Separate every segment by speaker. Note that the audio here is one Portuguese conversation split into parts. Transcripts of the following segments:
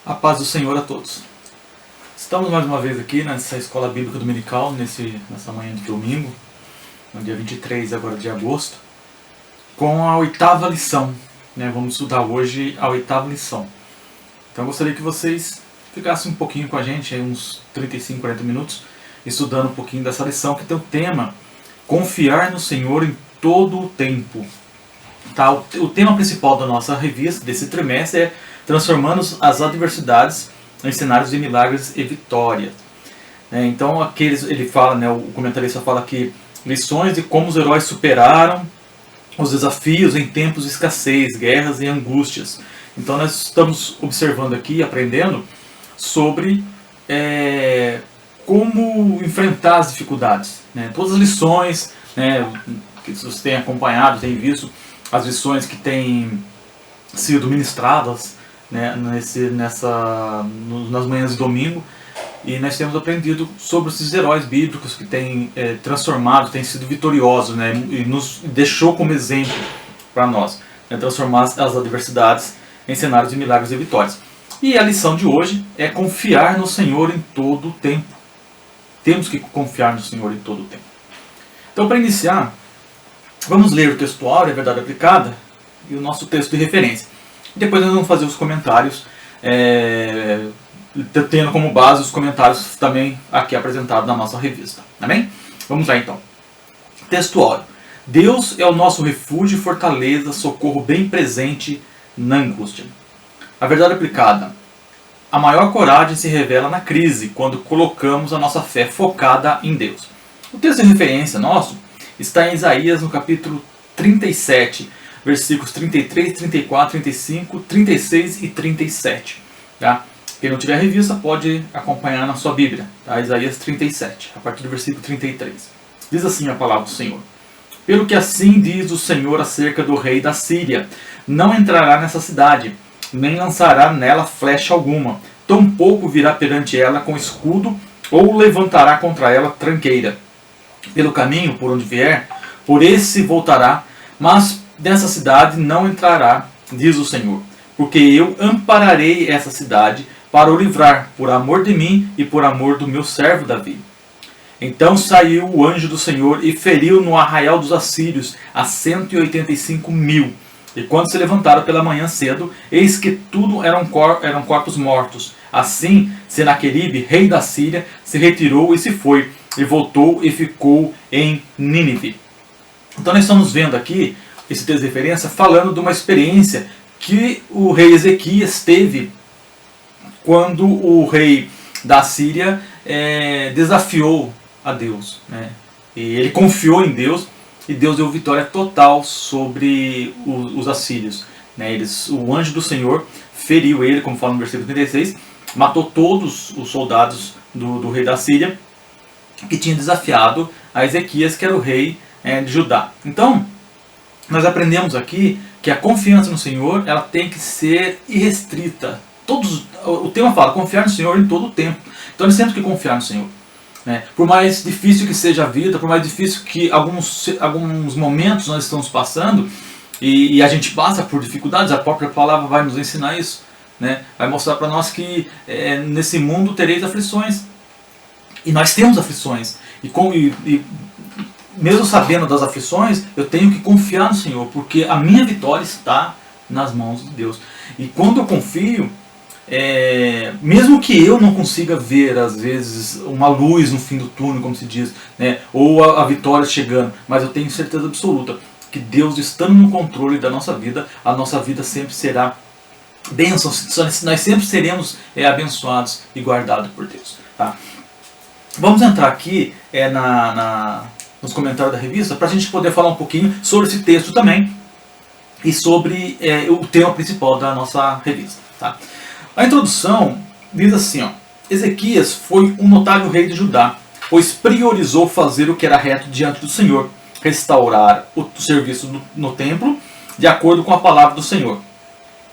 Speaker 1: A paz do Senhor a todos. Estamos mais uma vez aqui nessa escola bíblica dominical, nessa manhã de domingo, no dia 23 agora de agosto, com a 8ª lição. Vamos estudar hoje a 8ª lição. Então eu gostaria que vocês ficassem um pouquinho com a gente, uns 35, 40 minutos, estudando um pouquinho dessa lição que tem o tema Confiar no Senhor em todo o tempo. Tá? O tema principal da nossa revista, desse trimestre, é transformando as adversidades em cenários de milagres e vitórias. Então, ele fala, o comentarista fala que lições de como os heróis superaram os desafios em tempos de escassez, guerras e angústias. Então, nós estamos observando aqui, aprendendo sobre como enfrentar as dificuldades. Todas as lições, que vocês têm acompanhado, têm visto, as lições que têm sido ministradas nas manhãs de domingo, e nós temos aprendido sobre esses heróis bíblicos que têm transformado, têm sido vitoriosos, e nos deixou como exemplo para nós, transformar as adversidades em cenários de milagres e vitórias. E a lição de hoje é confiar no Senhor em todo o tempo. Temos que confiar no Senhor em todo o tempo. Então, para iniciar, vamos ler o textuário, a verdade aplicada, e o nosso texto de referência. Depois nós vamos fazer os comentários, tendo como base os comentários também aqui apresentados na nossa revista. Amém? Vamos lá então. Textuário. Deus é o nosso refúgio e fortaleza, socorro bem presente na angústia. A verdade aplicada. A maior coragem se revela na crise, quando colocamos a nossa fé focada em Deus. O texto de referência nosso está em Isaías, no capítulo 37, versículos 33, 34, 35, 36 e 37. Tá? Quem não tiver a revista pode acompanhar na sua Bíblia. Tá? Isaías 37, a partir do versículo 33. Diz assim a palavra do Senhor. Pelo que assim diz o Senhor acerca do rei da Síria: não entrará nessa cidade, nem lançará nela flecha alguma, tampouco virá perante ela com escudo, ou levantará contra ela tranqueira. Pelo caminho por onde vier, por esse voltará, mas dessa cidade não entrará, diz o Senhor, porque eu ampararei essa cidade para o livrar, por amor de mim e por amor do meu servo Davi. Então saiu o anjo do Senhor e feriu no arraial dos assírios a 185.000. E quando se levantaram pela manhã cedo, eis que tudo eram corpos mortos. Assim, Senaqueribe, rei da Síria, se retirou e se foi, e voltou e ficou em Nínive. Então nós estamos vendo aqui esse texto de referência falando de uma experiência que o rei Ezequias teve quando o rei da Síria desafiou a Deus. E ele confiou em Deus e Deus deu vitória total sobre os assírios. O anjo do Senhor feriu ele, como fala no versículo 36, matou todos os soldados do rei da Síria que tinha desafiado a Ezequias, que era o rei de Judá. Então, nós aprendemos aqui que a confiança no Senhor ela tem que ser irrestrita. O tema fala confiar no Senhor em todo o tempo. Então nós temos que confiar no Senhor. Por mais difícil que seja a vida, por mais difícil que alguns momentos nós estamos passando, e a gente passa por dificuldades, a própria palavra vai nos ensinar isso. Vai mostrar para nós que nesse mundo tereis aflições. E nós temos aflições. E mesmo sabendo das aflições, eu tenho que confiar no Senhor, porque a minha vitória está nas mãos de Deus. E quando eu confio, mesmo que eu não consiga ver, às vezes, uma luz no fim do túnel, como se diz, ou a vitória chegando, mas eu tenho certeza absoluta que Deus, estando no controle da nossa vida, a nossa vida sempre será bênção, nós sempre seremos abençoados e guardados por Deus. Tá? Vamos entrar aqui nos comentários da revista, para a gente poder falar um pouquinho sobre esse texto também e sobre o tema principal da nossa revista. Tá? A introdução diz assim: Ezequias foi um notável rei de Judá, pois priorizou fazer o que era reto diante do Senhor, restaurar o serviço no templo de acordo com a palavra do Senhor,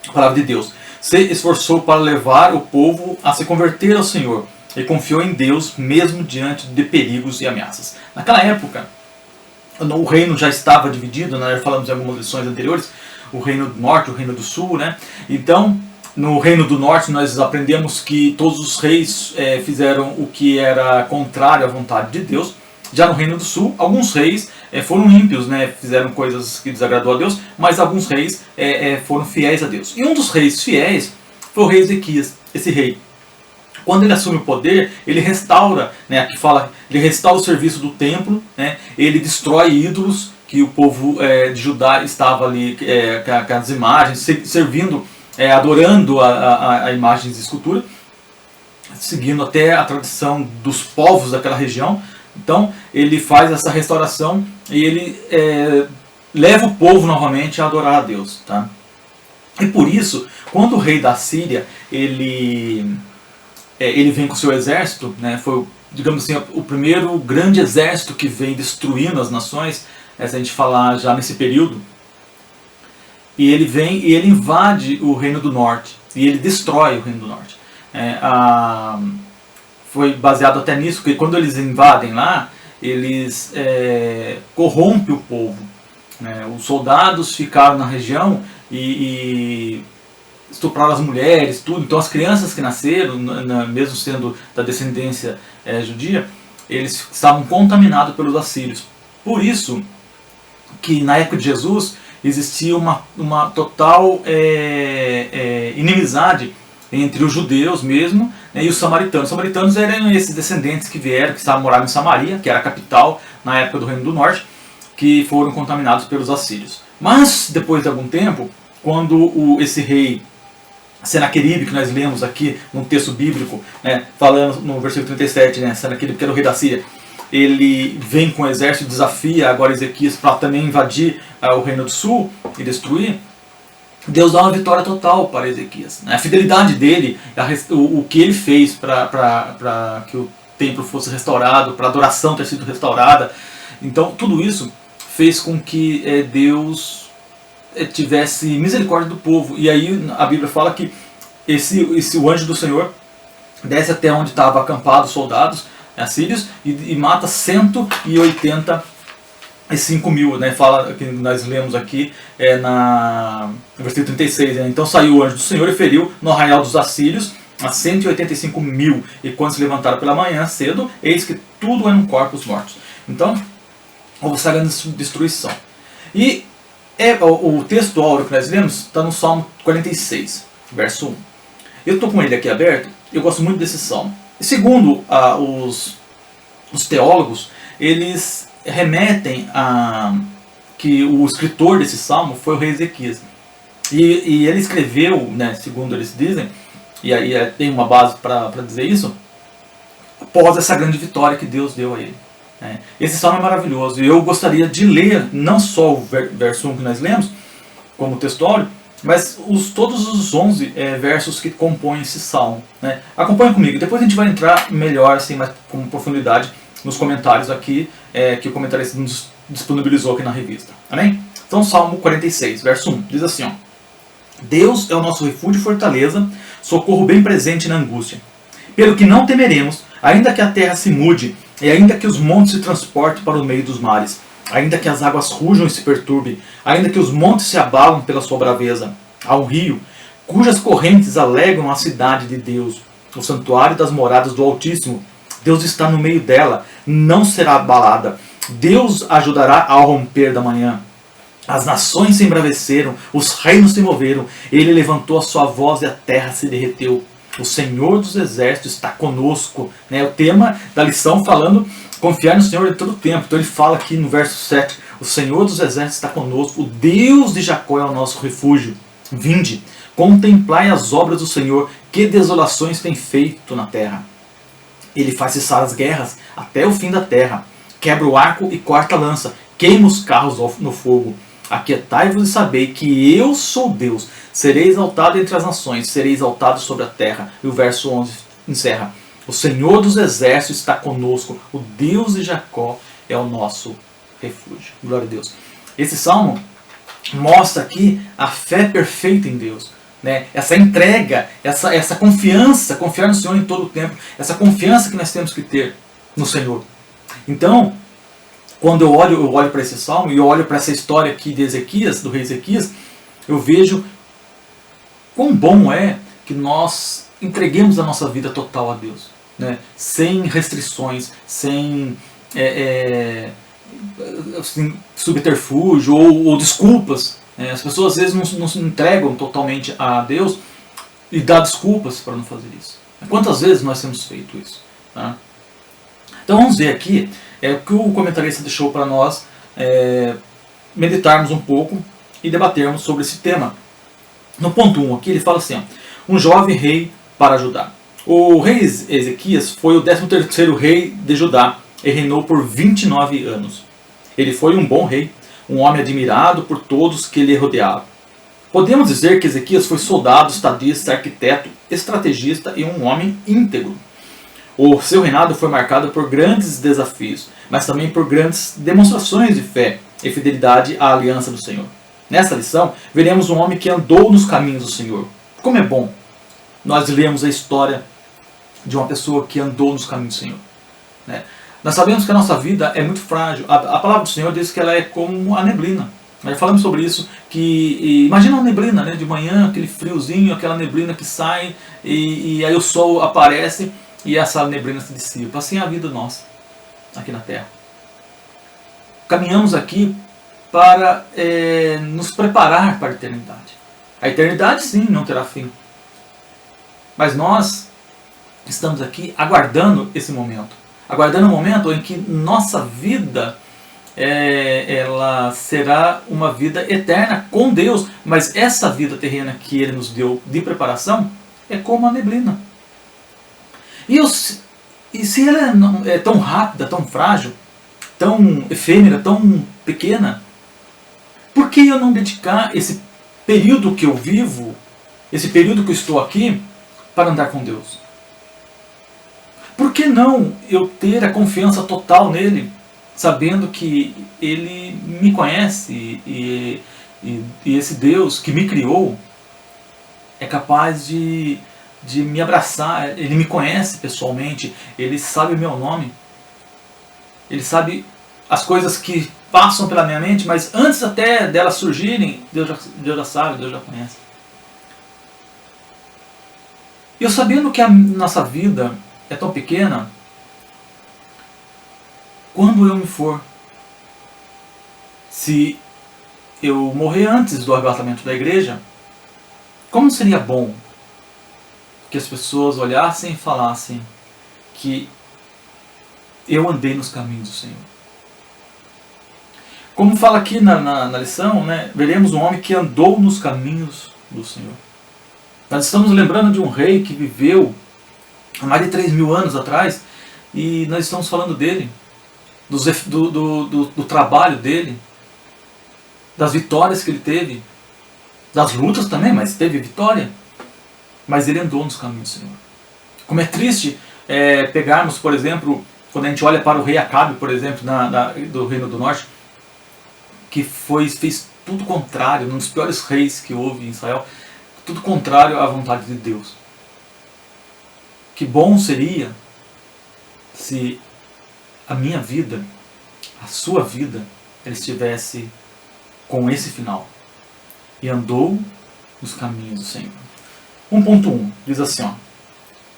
Speaker 1: a palavra de Deus. Se esforçou para levar o povo a se converter ao Senhor e confiou em Deus mesmo diante de perigos e ameaças. Naquela época, o reino já estava dividido, nós falamos em algumas lições anteriores, o reino do norte, o reino do sul, Então, No Reino do Norte nós aprendemos que todos os reis fizeram o que era contrário à vontade de Deus. Já no Reino do Sul, alguns reis foram ímpios, né, fizeram coisas que desagradou a Deus, mas alguns reis foram fiéis a Deus. E um dos reis fiéis foi o rei Ezequias. Esse rei, quando ele assume o poder, ele restaura, né, aqui fala, ele restaura o serviço do templo, né, ele destrói ídolos que o povo de Judá estava ali com as imagens, servindo, adorando a imagens de escultura, seguindo até a tradição dos povos daquela região. Então ele faz essa restauração e ele leva o povo novamente a adorar a Deus. Tá? E por isso, quando o rei da Síria ele vem com o seu exército, né, foi, digamos assim, o primeiro grande exército que vem destruindo as nações, se a gente falar já nesse período, e ele vem e ele invade o Reino do Norte, e ele destrói o Reino do Norte. Foi baseado até nisso, porque quando eles invadem lá, eles corrompem o povo. Né? Os soldados ficaram na região e estupraram as mulheres, tudo. Então as crianças que nasceram, mesmo sendo da descendência judia, eles estavam contaminados pelos assírios. Por isso que na época de Jesus existia uma total inimizade entre os judeus mesmo, né, e os samaritanos. Os samaritanos eram esses descendentes que vieram, que estavam morando em Samaria, que era a capital na época do Reino do Norte, que foram contaminados pelos assírios. Mas depois de algum tempo, quando esse rei Senaqueribe, que nós lemos aqui no texto bíblico, né, falando no versículo 37, né, Senaqueribe, que era o rei da Síria, ele vem com o exército e desafia agora Ezequias para também invadir o Reino do Sul e destruir. Deus dá uma vitória total para Ezequias. A fidelidade dele, o que ele fez para que o templo fosse restaurado, para a adoração ter sido restaurada. Então tudo isso fez com que Deus tivesse misericórdia do povo. E aí a Bíblia fala que o anjo do Senhor desce até onde estavam acampados os soldados assírios e mata 185 mil, né? Fala que nós lemos aqui no versículo 36, né? Então saiu o anjo do Senhor e feriu no arraial dos assírios a 185 mil, e quando se levantaram pela manhã cedo, eis que tudo eram corpos mortos. Então houve essa grande destruição. E o texto áureo que nós lemos está no Salmo 46, verso 1. Eu estou com ele aqui aberto, eu gosto muito desse salmo. Segundo os teólogos, eles remetem a que o escritor desse salmo foi o rei Ezequias. E ele escreveu, né, segundo eles dizem, e aí tem uma base para dizer isso, após essa grande vitória que Deus deu a ele. Esse salmo é maravilhoso, e eu gostaria de ler não só o verso 1 que nós lemos, como textuário, mas todos os 11 versos que compõem esse salmo. Né? Acompanhe comigo, depois a gente vai entrar melhor, assim, mais com profundidade, nos comentários aqui, que o comentarista nos disponibilizou aqui na revista. Amém? Então, Salmo 46, verso 1, diz assim, ó: Deus é o nosso refúgio e fortaleza, socorro bem presente na angústia. Pelo que não temeremos, ainda que a terra se mude, e ainda que os montes se transportem para o meio dos mares, ainda que as águas rujam e se perturbem, ainda que os montes se abalam pela sua braveza. Há um rio, cujas correntes alegram a cidade de Deus, o santuário das moradas do Altíssimo. Deus está no meio dela, não será abalada. Deus ajudará ao romper da manhã. As nações se embraveceram, os reinos se moveram, ele levantou a sua voz e a terra se derreteu. O Senhor dos Exércitos está conosco. O tema da lição falando confiar no Senhor em todo o tempo. Então ele fala aqui no verso 7, o Senhor dos Exércitos está conosco, o Deus de Jacó é o nosso refúgio. Vinde, contemplai as obras do Senhor, que desolações tem feito na terra. Ele faz cessar as guerras até o fim da terra, quebra o arco e corta a lança, queima os carros no fogo. Aquietai-vos e sabei que eu sou Deus. Serei exaltado entre as nações, serei exaltado sobre a terra. E o verso 11 encerra: o Senhor dos Exércitos está conosco, o Deus de Jacó é o nosso refúgio. Glória a Deus. Esse salmo mostra aqui a fé perfeita em Deus. Essa entrega, essa confiança, confiar no Senhor em todo o tempo, essa confiança que nós temos que ter no Senhor. Então, quando eu olho para esse salmo e eu olho para essa história aqui de Ezequias, do rei Ezequias, eu vejo quão bom é que nós entreguemos a nossa vida total a Deus, né? Sem restrições, sem assim, subterfúgio ou desculpas. As pessoas às vezes não se entregam totalmente a Deus e dá desculpas para não fazer isso. Quantas vezes nós temos feito isso? Tá? Então vamos ver aqui o que o comentarista deixou para nós meditarmos um pouco e debatermos sobre esse tema. No ponto 1 aqui ele fala assim, um jovem rei para Judá. O rei Ezequias foi o 13º rei de Judá e reinou por 29 anos. Ele foi um bom rei, um homem admirado por todos que lhe rodeavam. Podemos dizer que Ezequias foi soldado, estadista, arquiteto, estrategista e um homem íntegro. O seu reinado foi marcado por grandes desafios, mas também por grandes demonstrações de fé e fidelidade à aliança do Senhor. Nessa lição, veremos um homem que andou nos caminhos do Senhor. Como é bom nós lemos a história de uma pessoa que andou nos caminhos do Senhor. Né? Nós sabemos que a nossa vida é muito frágil. A palavra do Senhor diz que ela é como a neblina. Nós falamos sobre isso, que imagina uma neblina, né, de manhã, aquele friozinho, aquela neblina que sai e aí o sol aparece e essa neblina se dissipa. Assim é a vida nossa, aqui na Terra. Caminhamos aqui para nos preparar para a eternidade. A eternidade sim não terá fim. Mas nós estamos aqui aguardando esse momento. Aguardando o momento em que nossa vida ela será uma vida eterna com Deus. Mas essa vida terrena que Ele nos deu de preparação é como a neblina. E se ela é tão rápida, tão frágil, tão efêmera, tão pequena, por que eu não dedicar esse período que eu vivo, esse período que eu estou aqui, para andar com Deus? Por que não eu ter a confiança total nele, sabendo que Ele me conhece e esse Deus que me criou é capaz de me abraçar? Ele me conhece pessoalmente, Ele sabe o meu nome, Ele sabe as coisas que passam pela minha mente, mas antes até delas surgirem, Deus já sabe, Deus já conhece. E eu sabendo que a nossa vida é tão pequena, quando eu me for, se eu morrer antes do arrebatamento da igreja, como seria bom que as pessoas olhassem e falassem que eu andei nos caminhos do Senhor. Como fala aqui na lição, né, veremos um homem que andou nos caminhos do Senhor. Nós estamos lembrando de um rei que viveu há mais de 3.000 anos atrás, e nós estamos falando dele, do trabalho dele, das vitórias que ele teve, das lutas também, mas teve vitória. Mas ele andou nos caminhos do Senhor. Como é triste pegarmos, por exemplo, quando a gente olha para o rei Acabe, por exemplo, do Reino do Norte, que fez tudo contrário, um dos piores reis que houve em Israel, tudo contrário à vontade de Deus. Que bom seria se a minha vida, a sua vida, ela estivesse com esse final. E andou nos caminhos do Senhor. 1.1 diz assim,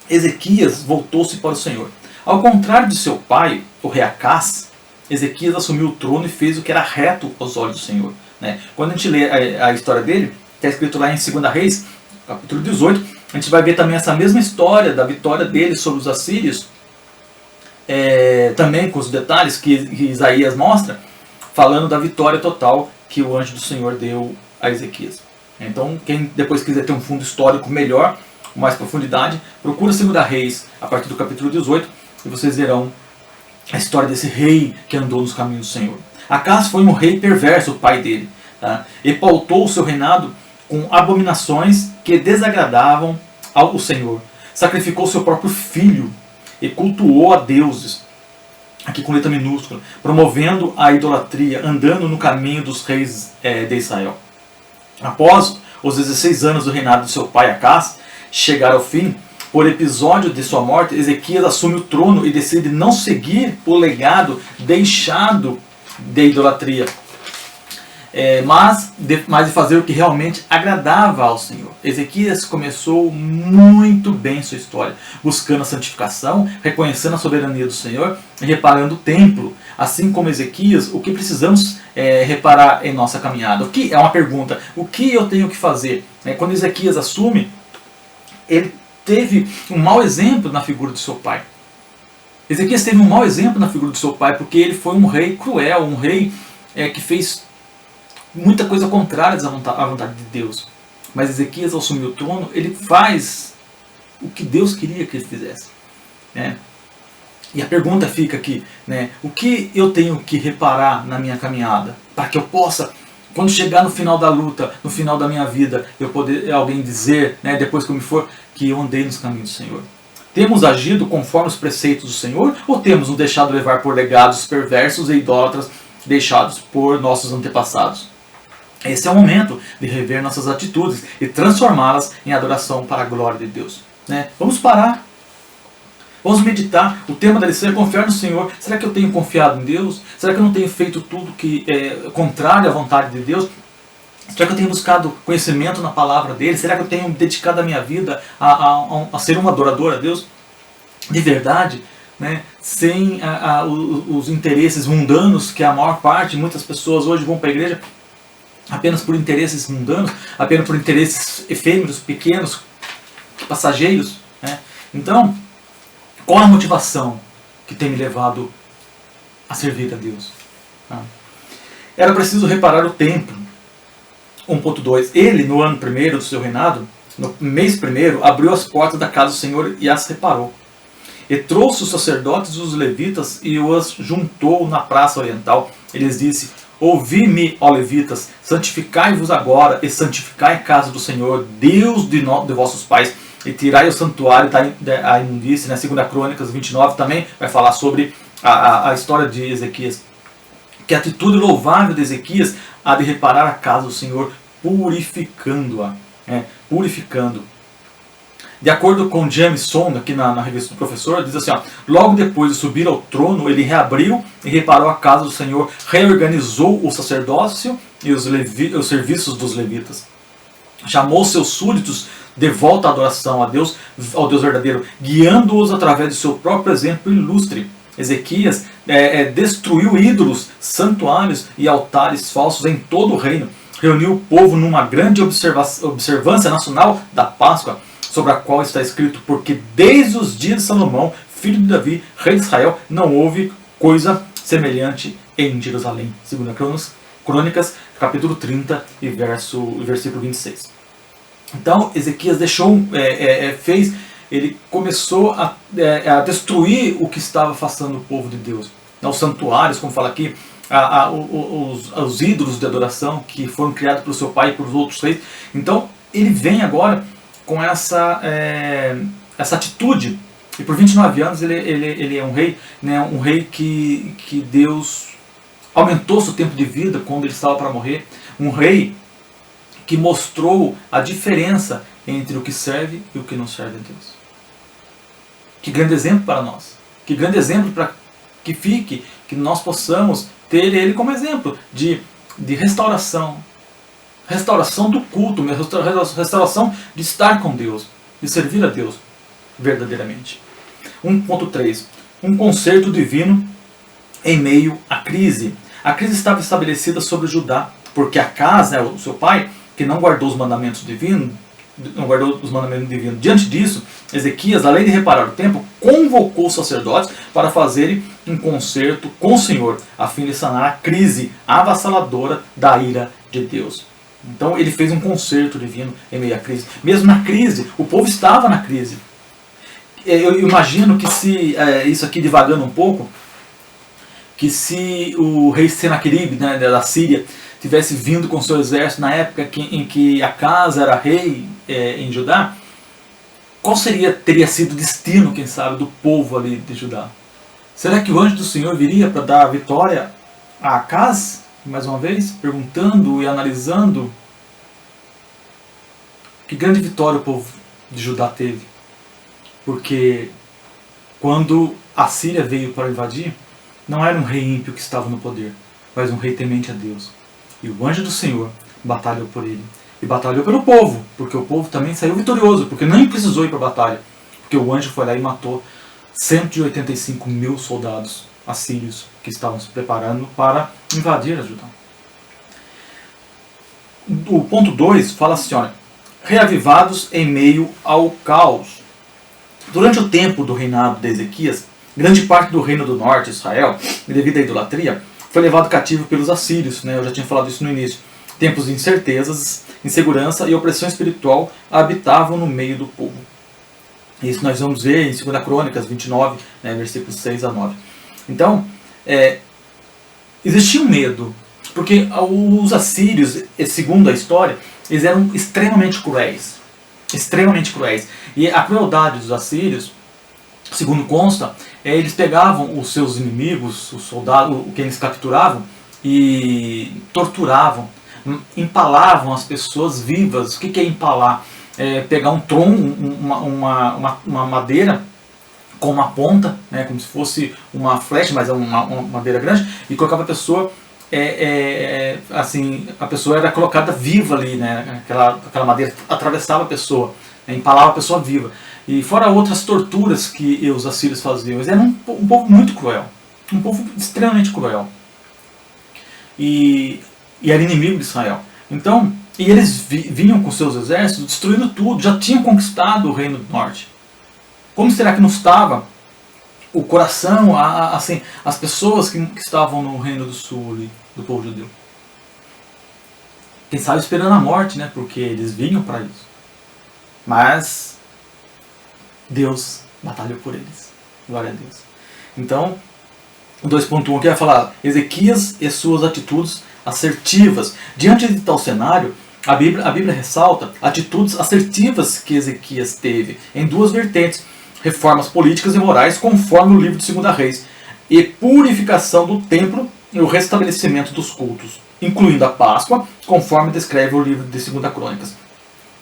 Speaker 1: Ezequias voltou-se para o Senhor. Ao contrário de seu pai, o rei Acás, Ezequias assumiu o trono e fez o que era reto aos olhos do Senhor. Né? Quando a gente lê a história dele, está escrito lá em 2 Reis, capítulo 18, a gente vai ver também essa mesma história da vitória dele sobre os assírios, também com os detalhes que Isaías mostra, falando da vitória total que o anjo do Senhor deu a Ezequias. Então, quem depois quiser ter um fundo histórico melhor, com mais profundidade, procura 2 Reis, a partir do capítulo 18, e vocês verão a história desse rei que andou nos caminhos do Senhor. Acás foi um rei perverso, o pai dele, tá? E pautou o seu reinado com abominações que desagradavam ao Senhor. Sacrificou seu próprio filho e cultuou a deuses, aqui com letra minúscula, promovendo a idolatria, andando no caminho dos reis de Israel. Após os 16 anos do reinado de seu pai Acás chegar ao fim, por episódio de sua morte, Ezequias assume o trono e decide não seguir o legado deixado de idolatria. mas de fazer o que realmente agradava ao Senhor. Ezequias começou muito bem sua história, buscando a santificação, reconhecendo a soberania do Senhor e reparando o templo. Assim como Ezequias, o que precisamos reparar em nossa caminhada? É uma pergunta. O que eu tenho que fazer? Quando Ezequias assume, ele teve um mau exemplo na figura de seu pai. Ezequias teve um mau exemplo na figura de seu pai, porque ele foi um rei cruel, um rei que fez muita coisa contrária à vontade de Deus. Mas Ezequias, ao assumir o trono, ele faz o que Deus queria que ele fizesse. E a pergunta fica aqui, o que eu tenho que reparar na minha caminhada, para que eu possa, quando chegar no final da luta, no final da minha vida, eu poder alguém dizer, depois que eu me for, que eu andei nos caminhos do Senhor. Temos agido conforme os preceitos do Senhor, ou temos nos deixado levar por legados perversos e idólatras deixados por nossos antepassados? Esse é o momento de rever nossas atitudes e transformá-las em adoração para a glória de Deus. Vamos parar. Vamos meditar. O tema da lição é confiar no Senhor. Será que eu tenho confiado em Deus? Será que eu não tenho feito tudo que é contrário à vontade de Deus? Será que eu tenho buscado conhecimento na palavra dele? Será que eu tenho dedicado a minha vida a ser um adorador a Deus? De verdade? Sem os interesses mundanos que a maior parte, muitas pessoas hoje vão para a igreja apenas por interesses mundanos, apenas por interesses efêmeros, pequenos, passageiros. Então, qual a motivação que tem me levado a servir a Deus? Era preciso reparar o templo. 1.2. Ele, no ano primeiro do seu reinado, no mês primeiro, abriu as portas da casa do Senhor e as reparou. E trouxe os sacerdotes e os levitas e os juntou na praça oriental. Ele lhes disse: ouvi-me, ó levitas, santificai-vos agora e santificai a casa do Senhor, Deus de vossos pais, e tirai o santuário da imundície. 2 Crônicas 29 também vai falar sobre a história de Ezequias. Que a atitude louvável de Ezequias há de reparar a casa do Senhor, purificando-a. Purificando. De acordo com James Sonda, aqui na revista do professor, diz assim: logo depois de subir ao trono, ele reabriu e reparou a casa do Senhor, reorganizou o sacerdócio e os serviços dos levitas. Chamou seus súditos de volta à adoração a Deus, ao Deus verdadeiro, guiando-os através do seu próprio exemplo ilustre. Ezequias destruiu ídolos, santuários e altares falsos em todo o reino. Reuniu o povo numa grande observância nacional da Páscoa, sobre a qual está escrito: porque desde os dias de Salomão, filho de Davi, rei de Israel, não houve coisa semelhante em Jerusalém. 2 Crônicas, capítulo 30 e versículo 26. Então Ezequias ele começou a destruir o que estava afastando o povo de Deus. Os santuários, como fala aqui, os ídolos de adoração que foram criados pelo seu pai e pelos outros reis. Então ele vem agora com essa atitude. E por 29 anos ele é um rei, um rei que Deus aumentou seu tempo de vida quando ele estava para morrer. Um rei que mostrou a diferença entre o que serve e o que não serve a Deus. Que grande exemplo para nós. Que grande exemplo para que nós possamos ter ele como exemplo de restauração. Restauração do culto, restauração de estar com Deus, de servir a Deus verdadeiramente. 1.3. Um conserto divino em meio à crise. A crise estava estabelecida sobre Judá, porque a casa, o seu pai, que não guardou os mandamentos divinos. Diante disso, Ezequias, além de reparar o templo, convocou os sacerdotes para fazerem um concerto com o Senhor, a fim de sanar a crise avassaladora da ira de Deus. Então ele fez um concerto divino em meio à crise. Mesmo na crise, o povo estava na crise. Eu imagino que se, isso aqui divagando um pouco, que se o rei Senaqueribe, da Síria, tivesse vindo com seu exército na época em que Acaz era rei em Judá, qual teria sido o destino, quem sabe, do povo ali de Judá? Será que o anjo do Senhor viria para dar a vitória a Acaz? Mais uma vez, perguntando e analisando. Que grande vitória o povo de Judá teve. Porque quando a Síria veio para invadir, não era um rei ímpio que estava no poder, mas um rei temente a Deus. E o anjo do Senhor batalhou por ele. E batalhou pelo povo, porque o povo também saiu vitorioso, porque nem precisou ir para a batalha. Porque o anjo foi lá e matou 185 mil soldados assírios que estavam se preparando para invadir a Judá. O ponto 2 fala assim, olha, reavivados em meio ao caos. Durante o tempo do reinado de Ezequias, grande parte do reino do norte, Israel, devido à idolatria, foi levado cativo pelos assírios, né? Eu já tinha falado isso no início. Tempos de incertezas, insegurança e opressão espiritual habitavam no meio do povo. Isso nós vamos ver em 2 Crônicas 29, né, versículos 6 a 9. Então, existia um medo, porque os assírios, segundo a história, eles eram extremamente cruéis. Extremamente cruéis. E a crueldade dos assírios, segundo consta, eles pegavam os seus inimigos, os soldados, o que eles capturavam, e torturavam, empalavam as pessoas vivas. O que é empalar? É pegar um tronco, uma madeira com uma ponta, né, como se fosse uma flecha, mas é uma madeira grande, e colocava a pessoa, assim, a pessoa era colocada viva ali, né, aquela madeira atravessava a pessoa, né, empalava a pessoa viva. E fora outras torturas que os assírios faziam, eles eram um povo muito cruel, um povo extremamente cruel. E era inimigo de Israel. Então, e eles vinham com seus exércitos destruindo tudo, já tinham conquistado o reino do norte. Como será que não estava o coração, assim, as pessoas que estavam no reino do sul ali, do povo judeu? Quem sabe esperando a morte, né? Porque eles vinham para isso. Mas Deus batalhou por eles. Glória a Deus. Então, o 2.1 aqui vai falar Ezequias e suas atitudes assertivas. Diante de tal cenário, a Bíblia ressalta atitudes assertivas que Ezequias teve em duas vertentes: reformas políticas e morais, conforme o livro de 2 Reis, e purificação do templo e o restabelecimento dos cultos, incluindo a Páscoa, conforme descreve o livro de 2 Crônicas.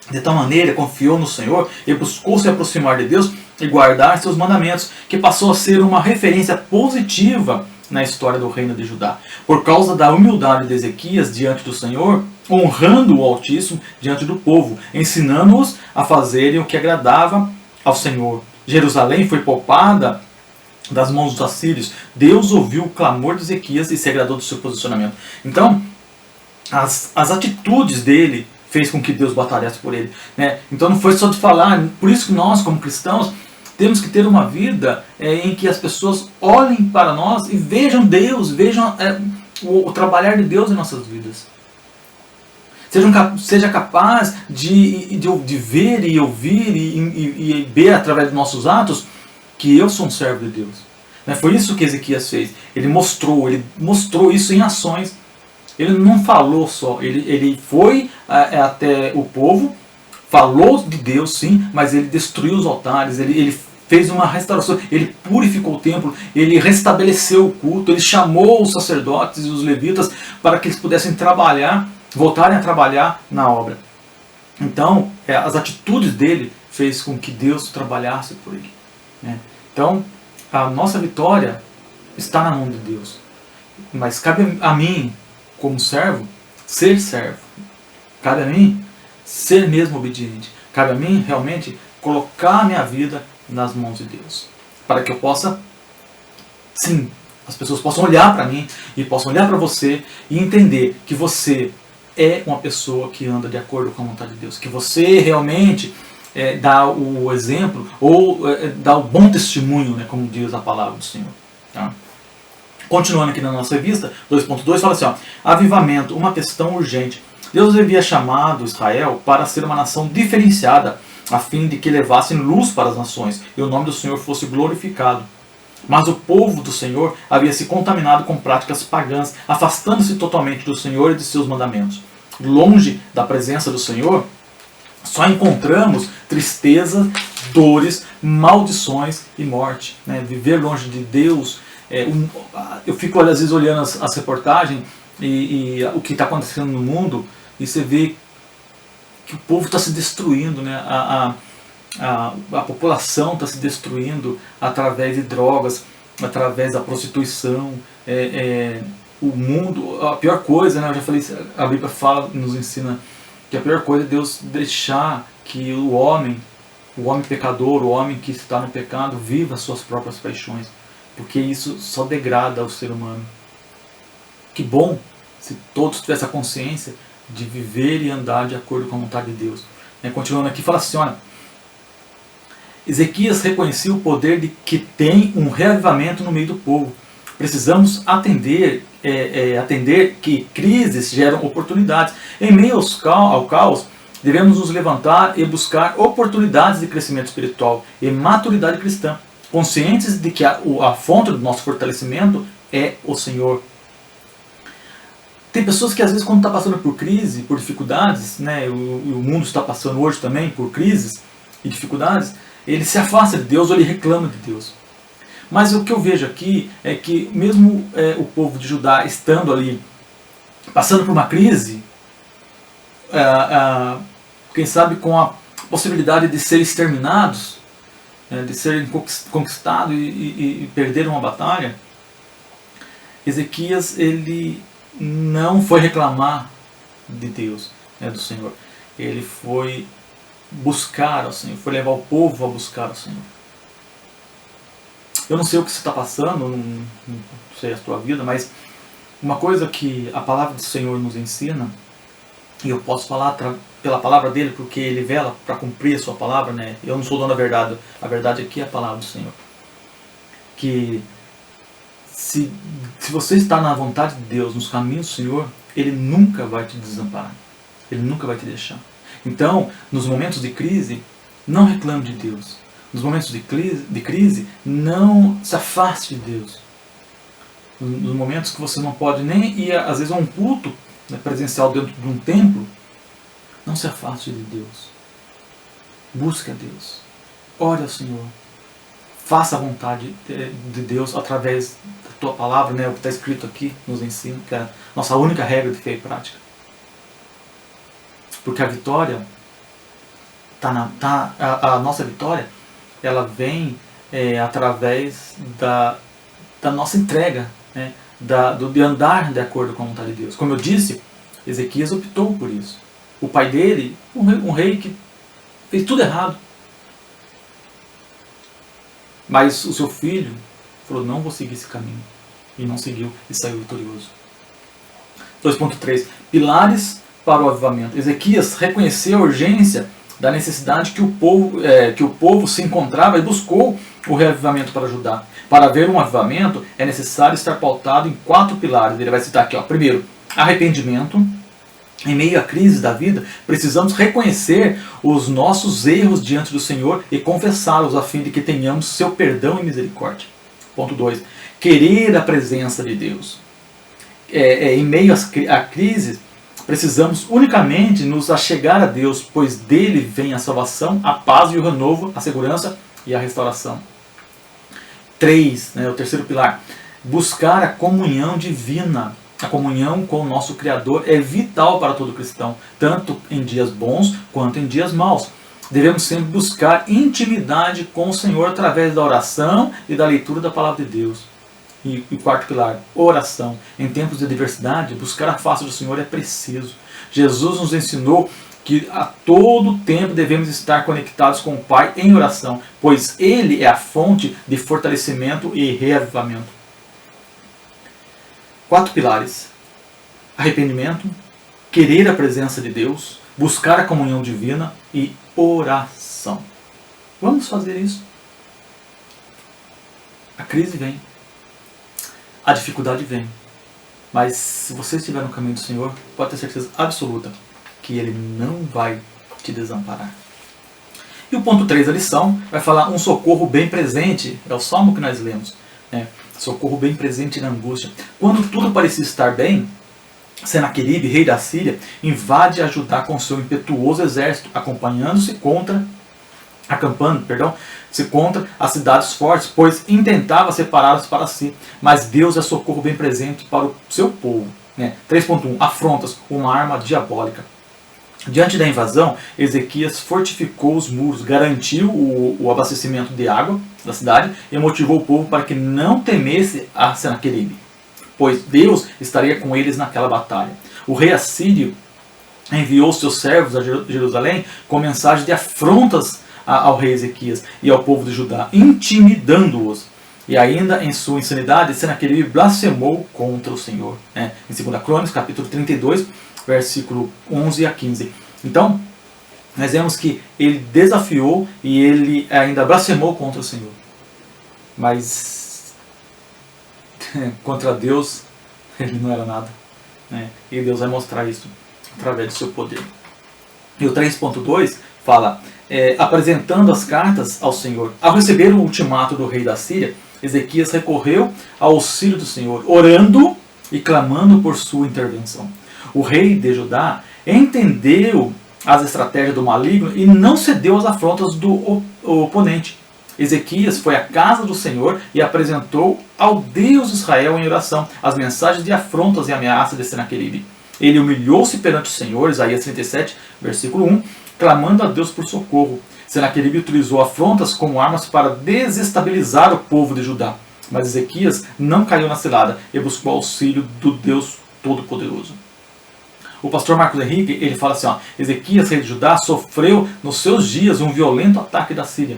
Speaker 1: De tal maneira, confiou no Senhor e buscou se aproximar de Deus e guardar seus mandamentos, que passou a ser uma referência positiva na história do reino de Judá. Por causa da humildade de Ezequias diante do Senhor, honrando o Altíssimo diante do povo, ensinando-os a fazerem o que agradava ao Senhor. Jerusalém foi poupada das mãos dos assírios. Deus ouviu o clamor de Ezequias e se agradou do seu posicionamento. Então, as atitudes dele fez com que Deus batalhasse por ele, né? Então não foi só de falar. Por isso que nós, como cristãos, temos que ter uma vida em que as pessoas olhem para nós e vejam Deus, vejam o trabalhar de Deus em nossas vidas. Seja capaz de ver e ouvir e ver através dos nossos atos que eu sou um servo de Deus. Foi isso que Ezequias fez. Ele mostrou isso em ações. Ele não falou só, ele foi até o povo, falou de Deus sim, mas ele destruiu os altares, ele fez uma restauração, ele purificou o templo, ele restabeleceu o culto, ele chamou os sacerdotes e os levitas para que eles pudessem trabalhar, voltarem a trabalhar na obra. Então, as atitudes dele fez com que Deus trabalhasse por ele, né? Então, a nossa vitória está na mão de Deus. Mas cabe a mim, como servo, ser servo. Cabe a mim ser mesmo obediente. Cabe a mim realmente colocar a minha vida nas mãos de Deus. Para que eu possa, sim, as pessoas possam olhar para mim e possam olhar para você e entender que você é uma pessoa que anda de acordo com a vontade de Deus. Que você realmente dá o exemplo ou dá o bom testemunho, né, como diz a palavra do Senhor. Tá? Continuando aqui na nossa revista, 2.2 fala assim, ó, avivamento, uma questão urgente. Deus havia chamado Israel para ser uma nação diferenciada, a fim de que levassem luz para as nações e o nome do Senhor fosse glorificado. Mas o povo do Senhor havia se contaminado com práticas pagãs, afastando-se totalmente do Senhor e de seus mandamentos. Longe da presença do Senhor, só encontramos tristeza, dores, maldições e morte. Né? Viver longe de Deus. Eu fico às vezes olhando as reportagens e o que está acontecendo no mundo e você vê que o povo está se destruindo, né? A população está se destruindo através de drogas, através da prostituição. o mundo, a pior coisa, né, eu já falei, a Bíblia fala, nos ensina que a pior coisa é Deus deixar que o homem pecador, o homem que está no pecado, viva as suas próprias paixões, porque isso só degrada o ser humano. Que bom se todos tivessem a consciência de viver e andar de acordo com a vontade de Deus. Continuando aqui, fala assim, olha, Ezequias reconhecia o poder de que tem um reavivamento no meio do povo. Precisamos atender que crises geram oportunidades. Em meio ao caos, devemos nos levantar e buscar oportunidades de crescimento espiritual e maturidade cristã, conscientes de que a fonte do nosso fortalecimento é o Senhor. Tem pessoas que às vezes, quando está passando por crise, por dificuldades, né, o mundo está passando hoje também por crises e dificuldades, ele se afasta de Deus ou ele reclama de Deus. Mas o que eu vejo aqui é que mesmo o povo de Judá estando ali, passando por uma crise, quem sabe com a possibilidade de serem exterminados, de serem conquistados e perder uma batalha, Ezequias ele não foi reclamar de Deus, do Senhor. Ele foi buscar ao Senhor, foi levar o povo a buscar ao Senhor. Eu não sei o que você está passando, não sei a sua vida, mas uma coisa que a palavra do Senhor nos ensina, e eu posso falar pela palavra dele, porque ele vela para cumprir a sua palavra, né? Eu não sou dono da verdade, a verdade aqui é a palavra do Senhor. Que se você está na vontade de Deus, nos caminhos do Senhor, ele nunca vai te desamparar, ele nunca vai te deixar. Então, nos momentos de crise, não reclame de Deus. Nos momentos de crise, não se afaste de Deus. Nos momentos que você não pode nem ir, às vezes, a um culto presencial dentro de um templo, não se afaste de Deus. Busque a Deus. Ore ao Senhor. Faça a vontade de Deus através da tua palavra, o que está escrito aqui nos ensina, que é a nossa única regra de fé e prática. Porque a vitória, a nossa vitória, ela vem através da nossa entrega, de andar de acordo com a vontade de Deus. Como eu disse, Ezequias optou por isso. O pai dele, um rei que fez tudo errado. Mas o seu filho falou, não vou seguir esse caminho. E não seguiu e saiu vitorioso. 2.3. Pilares para o avivamento. Ezequias reconheceu a urgência da necessidade que o povo se encontrava e buscou o reavivamento para ajudar. Para haver um avivamento, é necessário estar pautado em 4 pilares. Ele vai citar aqui, primeiro, arrependimento. Em meio à crise da vida, precisamos reconhecer os nossos erros diante do Senhor e confessá-los a fim de que tenhamos seu perdão e misericórdia. Ponto 2. Querer a presença de Deus. Em meio à crise, precisamos unicamente nos achegar a Deus, pois dele vem a salvação, a paz e o renovo, a segurança e a restauração. 3, o terceiro pilar. Buscar a comunhão divina. A comunhão com o nosso Criador é vital para todo cristão, tanto em dias bons quanto em dias maus. Devemos sempre buscar intimidade com o Senhor através da oração e da leitura da palavra de Deus. E quarto pilar, oração. Em tempos de adversidade, buscar a face do Senhor é preciso. Jesus nos ensinou que a todo tempo devemos estar conectados com o Pai em oração, pois Ele é a fonte de fortalecimento e reavivamento. 4 pilares: arrependimento, querer a presença de Deus, buscar a comunhão divina e oração. Vamos fazer isso. A crise vem, a dificuldade vem, mas se você estiver no caminho do Senhor, pode ter certeza absoluta que Ele não vai te desamparar. E o ponto 3 da lição vai falar um socorro bem presente, é o salmo que nós lemos, socorro bem presente na angústia. Quando tudo parecia estar bem, Senaqueribe, rei da Síria, invade Judá com seu impetuoso exército, acampando-se contra as cidades fortes, pois intentava separá-las para si. Mas Deus é socorro bem presente para o seu povo. 3.1. Afrontas, uma arma diabólica. Diante da invasão, Ezequias fortificou os muros, garantiu o abastecimento de água da cidade e motivou o povo para que não temesse a Senaqueribe. pois Deus estaria com eles naquela batalha. O rei assírio enviou seus servos a Jerusalém com mensagem de afrontas ao rei Ezequias e ao povo de Judá, intimidando-os. E ainda em sua insanidade, Senaqueribe blasfemou contra o Senhor. Em 2 Crônicas, capítulo 32, versículo 11 a 15. Então, nós vemos que ele desafiou e ele ainda blasfemou contra o Senhor. Mas contra Deus, ele não era nada. E Deus vai mostrar isso através do seu poder. E o 3.2 fala, apresentando as cartas ao Senhor. Ao receber o ultimato do rei da Síria, Ezequias recorreu ao auxílio do Senhor, orando e clamando por sua intervenção. O rei de Judá entendeu as estratégias do maligno e não cedeu às afrontas do oponente. Ezequias foi à casa do Senhor e apresentou ao Deus de Israel em oração as mensagens de afrontas e ameaças de Senaqueribe. Ele humilhou-se perante o Senhor, Isaías 37, versículo 1, clamando a Deus por socorro. Senaqueribe utilizou afrontas como armas para desestabilizar o povo de Judá. Mas Ezequias não caiu na cilada e buscou auxílio do Deus Todo-Poderoso. O pastor Marcos Henrique, ele fala assim, Ezequias, rei de Judá, sofreu nos seus dias um violento ataque da Síria.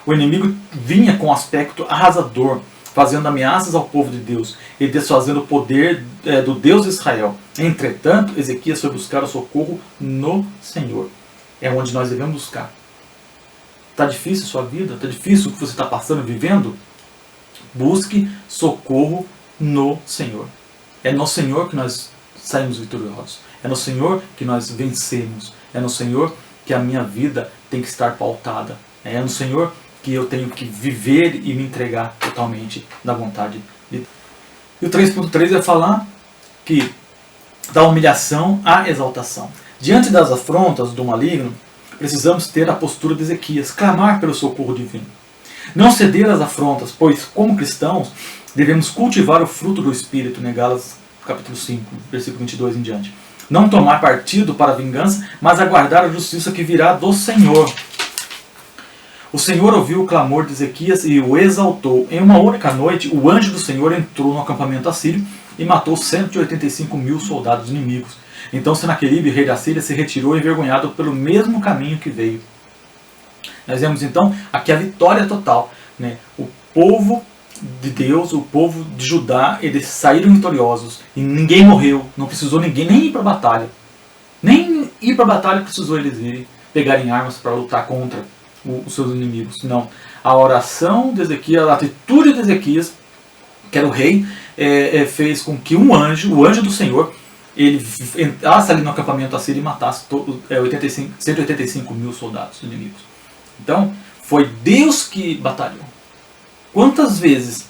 Speaker 1: O inimigo vinha com aspecto arrasador, fazendo ameaças ao povo de Deus e desfazendo o poder do Deus de Israel. Entretanto, Ezequias foi buscar o socorro no Senhor. É onde nós devemos buscar. Está difícil a sua vida? Está difícil o que você está passando, vivendo? Busque socorro no Senhor. É no Senhor que nós saímos vitoriosos. É no Senhor que nós vencemos. É no Senhor que a minha vida tem que estar pautada. É no Senhor que eu tenho que viver e me entregar totalmente na vontade de Deus. E o 3.3 vai falar que da humilhação à exaltação. Diante das afrontas do maligno, precisamos ter a postura de Ezequias, clamar pelo socorro divino. Não ceder às afrontas, pois, como cristãos, devemos cultivar o fruto do Espírito, Gálatas capítulo 5, versículo 22 em diante. Não tomar partido para a vingança, mas aguardar a justiça que virá do Senhor. O Senhor ouviu o clamor de Ezequias e o exaltou. Em uma única noite, o anjo do Senhor entrou no acampamento assírio e matou 185.000 soldados inimigos. Então Senaqueribe, rei da Síria, se retirou envergonhado pelo mesmo caminho que veio. Nós vemos então aqui a vitória total. O povo de Deus, o povo de Judá, eles saíram vitoriosos e ninguém morreu, não precisou ninguém nem ir para a batalha. Nem ir para a batalha precisou eles irem, pegarem armas para lutar contra os seus inimigos. Não. A oração de Ezequias, a atitude de Ezequias, que era o rei, fez com que um anjo, o anjo do Senhor, ele entrasse ali no acampamento assírio e matasse 185.000 soldados inimigos. Então, foi Deus que batalhou. Quantas vezes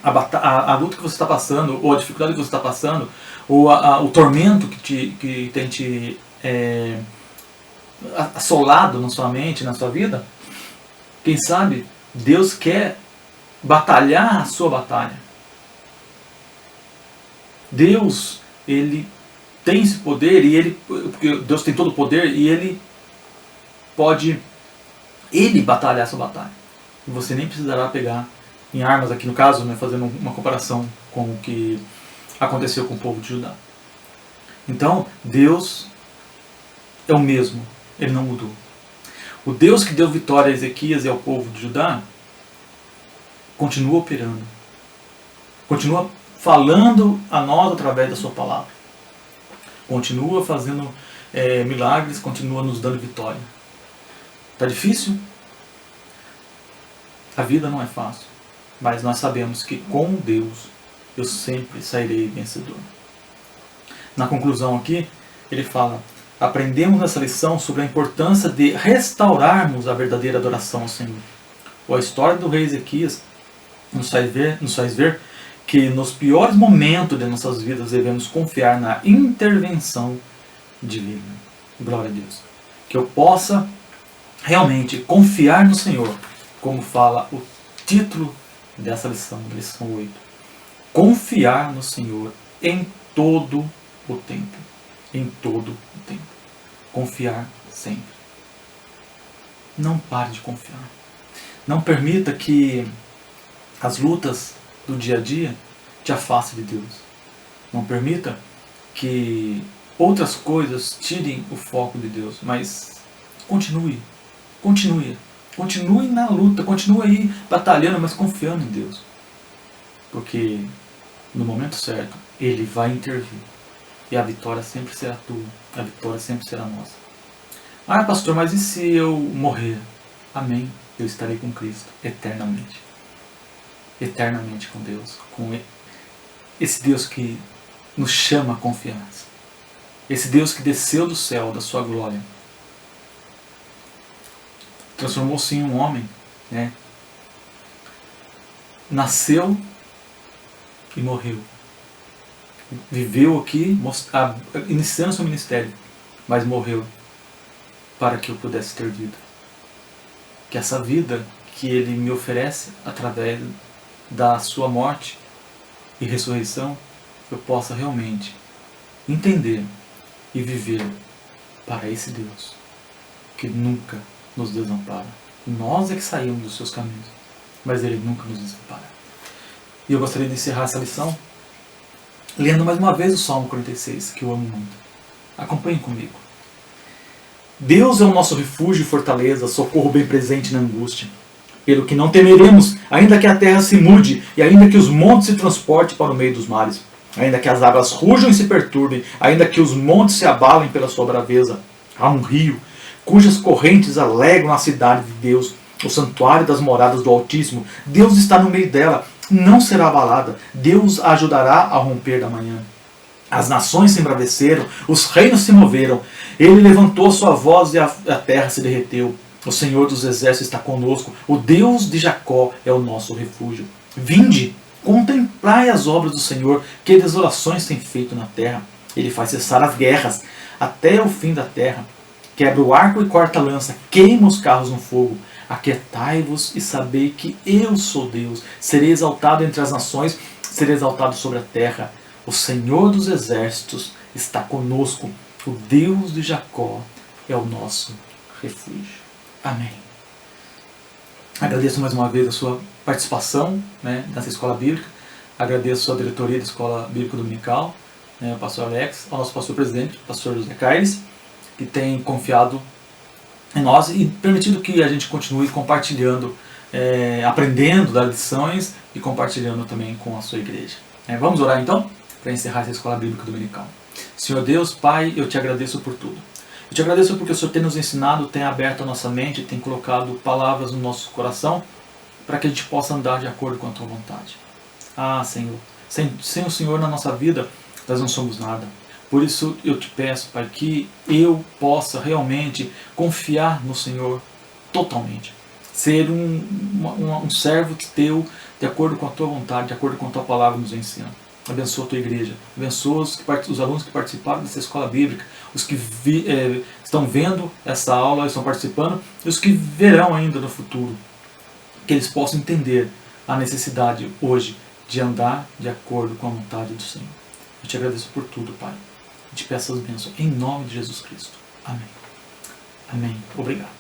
Speaker 1: a luta que você está passando, ou a dificuldade que você está passando, ou o tormento que tem te assolado na sua mente, na sua vida, quem sabe Deus quer batalhar a sua batalha. Deus, ele tem esse poder, porque Deus tem todo o poder, e ele pode batalhar a sua batalha. E você nem precisará pegar em armas, aqui no caso, fazendo uma comparação com o que aconteceu com o povo de Judá. Então, Deus é o mesmo, ele não mudou. O Deus que deu vitória a Ezequias e ao povo de Judá continua operando, continua falando a nós através da sua palavra, continua fazendo milagres, continua nos dando vitória. Está difícil? A vida não é fácil, mas nós sabemos que com Deus eu sempre sairei vencedor. Na conclusão aqui, ele fala: aprendemos nessa lição sobre a importância de restaurarmos a verdadeira adoração ao Senhor. A história do rei Ezequias nos faz ver que nos piores momentos de nossas vidas devemos confiar na intervenção divina. Glória a Deus. Que eu possa realmente confiar no Senhor, como fala o título dessa lição, lição 8. Confiar no Senhor em todo o tempo. Em todo o tempo. Confiar sempre. Não pare de confiar. Não permita que as lutas do dia a dia te afaste de Deus. Não permita que outras coisas tirem o foco de Deus, mas continue na luta, continue aí batalhando, mas confiando em Deus, porque no momento certo Ele vai intervir e a vitória sempre será tua, a vitória sempre será nossa. Ah, pastor, mas e se eu morrer? Amém, eu estarei com Cristo eternamente com Deus, com esse Deus que nos chama a confiança, esse Deus que desceu do céu da sua glória, transformou-se em um homem, né? Nasceu e morreu, viveu aqui iniciando seu ministério, mas morreu para que eu pudesse ter vida, que essa vida que Ele me oferece através da sua morte e ressurreição, eu possa realmente entender e viver para esse Deus que nunca nos desampara. Nós é que saímos dos seus caminhos, mas Ele nunca nos desampara. E eu gostaria de encerrar essa lição lendo mais uma vez o Salmo 46, que eu amo muito. Acompanhe comigo. Deus é o nosso refúgio e fortaleza, socorro bem presente na angústia. Pelo que não temeremos, ainda que a terra se mude, e ainda que os montes se transportem para o meio dos mares, ainda que as águas rujam e se perturbem, ainda que os montes se abalem pela sua braveza. Há um rio, cujas correntes alegram a cidade de Deus, o santuário das moradas do Altíssimo. Deus está no meio dela, não será abalada. Deus a ajudará a romper da manhã. As nações se embraveceram, os reinos se moveram. Ele levantou sua voz e a terra se derreteu. O Senhor dos exércitos está conosco. O Deus de Jacó é o nosso refúgio. Vinde, contemplai as obras do Senhor, que desolações tem feito na terra. Ele faz cessar as guerras até o fim da terra. Quebra o arco e corta a lança, queima os carros no fogo. Aquietai-vos e sabei que eu sou Deus. Serei exaltado entre as nações, serei exaltado sobre a terra. O Senhor dos exércitos está conosco. O Deus de Jacó é o nosso refúgio. Amém. Agradeço mais uma vez a sua participação, né, nessa escola bíblica. Agradeço a diretoria da Escola Bíblica Dominical, né, o pastor Alex, ao nosso pastor presidente, o pastor José Caires, que tem confiado em nós e permitido que a gente continue compartilhando, aprendendo das lições e compartilhando também com a sua igreja. Vamos orar então, para encerrar essa Escola Bíblica Dominical. Senhor Deus, Pai, eu te agradeço por tudo. Eu te agradeço porque o Senhor tem nos ensinado, tem aberto a nossa mente, tem colocado palavras no nosso coração para que a gente possa andar de acordo com a Tua vontade. Ah, Senhor, sem o Senhor na nossa vida, nós não somos nada. Por isso eu te peço, Pai, que eu possa realmente confiar no Senhor totalmente. Ser um servo Teu, de acordo com a Tua vontade, de acordo com a Tua palavra nos ensina. Abençoa a Tua igreja, abençoa os alunos que participaram dessa escola bíblica, os que estão vendo essa aula, estão participando, e os que verão ainda no futuro, que eles possam entender a necessidade hoje de andar de acordo com a vontade do Senhor. Eu te agradeço por tudo, Pai. Eu te peço as bênçãos em nome de Jesus Cristo. Amém. Amém. Obrigado.